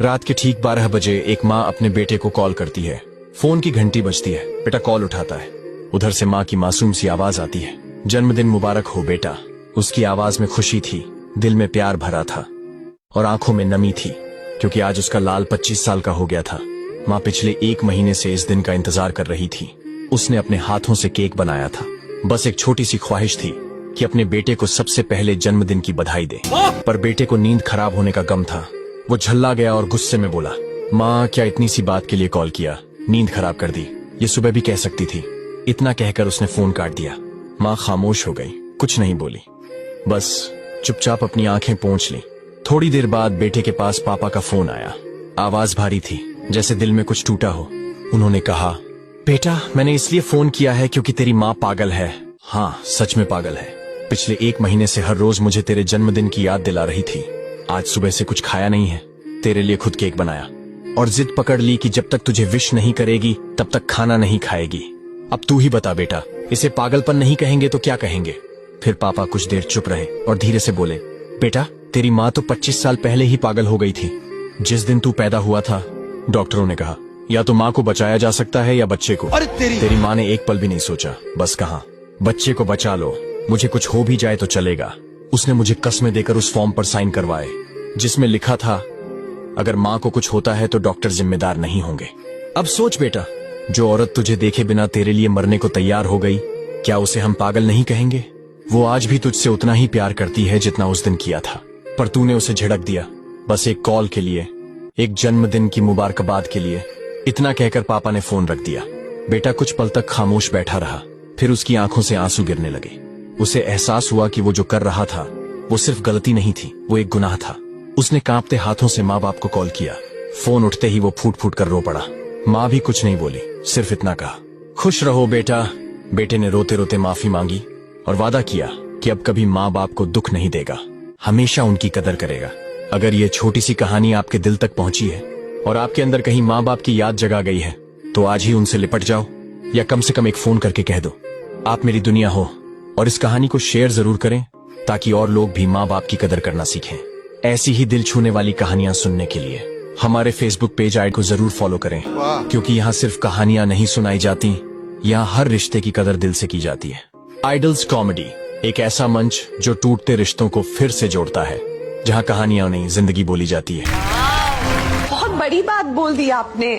रात के ठीक 12 बजे एक माँ अपने बेटे को कॉल करती है। फोन की घंटी बजती है। बेटा कॉल उठाता है। उधर से माँ की मासूम सी आवाज आती है, जन्मदिन मुबारक हो बेटा। उसकी आवाज में खुशी थी, दिल में प्यार भरा था और आंखों में नमी थी, क्योंकि आज उसका लाल 25 साल का हो गया था। माँ पिछले 1 महीने से इस दिन का इंतजार कर रही थी। उसने अपने हाथों से केक बनाया था। बस एक छोटी सी ख्वाहिश थी कि अपने बेटे को सबसे पहले जन्मदिन की बधाई दे। पर बेटे को नींद खराब होने का गम था। वो झल्ला गया और गुस्से में बोला, माँ क्या इतनी सी बात के लिए कॉल किया, नींद खराब कर दी, ये सुबह भी कह सकती थी। इतना कहकर उसने फोन काट दिया। माँ खामोश हो गई, कुछ नहीं बोली, बस चुपचाप अपनी आंखें पोंछ ली। थोड़ी देर बाद बेटे के पास पापा का फोन आया। आवाज भारी थी, जैसे दिल में कुछ टूटा हो। उन्होंने कहा, बेटा मैंने इसलिए फोन किया है क्योंकि तेरी माँ पागल है। हाँ सच में पागल है। पिछले 1 महीने से हर रोज मुझे तेरे जन्मदिन की याद दिला रही थी। आज सुबह से कुछ खाया नहीं है, तेरे लिए खुद केक बनाया और जिद पकड़ ली कि जब तक तुझे विश नहीं करेगी तब तक खाना नहीं खाएगी। अब तू ही बता बेटा, इसे पागलपन नहीं कहेंगे तो क्या कहेंगे? फिर पापा कुछ देर चुप रहे और धीरे से बोले, बेटा तेरी माँ तो 25 साल पहले ही पागल हो गई थी। जिस दिन तू पैदा हुआ था डॉक्टरों ने कहा या तो माँ को बचाया जा सकता है या बच्चे को। अरे तेरी माँ ने एक पल भी नहीं सोचा, बस कहा बच्चे को बचा लो, मुझे कुछ हो भी जाए तो चलेगा। उसने मुझे कस्में देकर उस फॉर्म पर साइन करवाए जिसमें लिखा था अगर माँ को कुछ होता है तो डॉक्टर जिम्मेदार नहीं होंगे। अब सोच बेटा, जो औरत तुझे देखे बिना तेरे लिए मरने को तैयार हो गई, क्या उसे हम पागल नहीं कहेंगे? वो आज भी तुझसे उतना ही प्यार करती है जितना उस दिन किया था, पर तूने उसे झिड़क दिया बस एक कॉल के लिए, एक जन्मदिन की मुबारकबाद के लिए। इतना कहकर पापा ने फोन रख दिया। बेटा कुछ पल तक खामोश बैठा रहा, फिर उसकी आंखों से आंसू गिरने लगे। उसे एहसास हुआ कि वो जो कर रहा था वो सिर्फ गलती नहीं थी, वो एक गुनाह था। उसने कांपते हाथों से माँ बाप को कॉल किया। फोन उठते ही वो फूट फूट कर रो पड़ा। माँ भी कुछ नहीं बोली, सिर्फ इतना कहा, खुश रहो बेटा। बेटे ने रोते रोते माफी मांगी और वादा किया कि अब कभी माँ बाप को दुख नहीं देगा, हमेशा उनकी कदर करेगा। अगर ये छोटी सी कहानी आपके दिल तक पहुंची है और आपके अंदर कहीं माँ बाप की याद जगा गई है तो आज ही उनसे लिपट जाओ, या कम से कम एक फोन करके कह दो आप मेरी दुनिया हो। और इस कहानी को शेयर जरूर करें ताकि और लोग भी माँ बाप की कदर करना सीखें। ऐसी ही दिल छूने वाली कहानियां सुनने के लिए हमारे फेसबुक पेज आइड को जरूर फॉलो करें, क्योंकि यहाँ सिर्फ कहानियां नहीं सुनाई जाती, यहाँ हर रिश्ते की कदर दिल से की जाती है। आइडल्स कॉमेडी एक ऐसा मंच जो टूटते रिश्तों को फिर से जोड़ता है, जहाँ कहानियां नहीं जिंदगी बोली जाती है। बहुत बड़ी बात बोल दी आपने।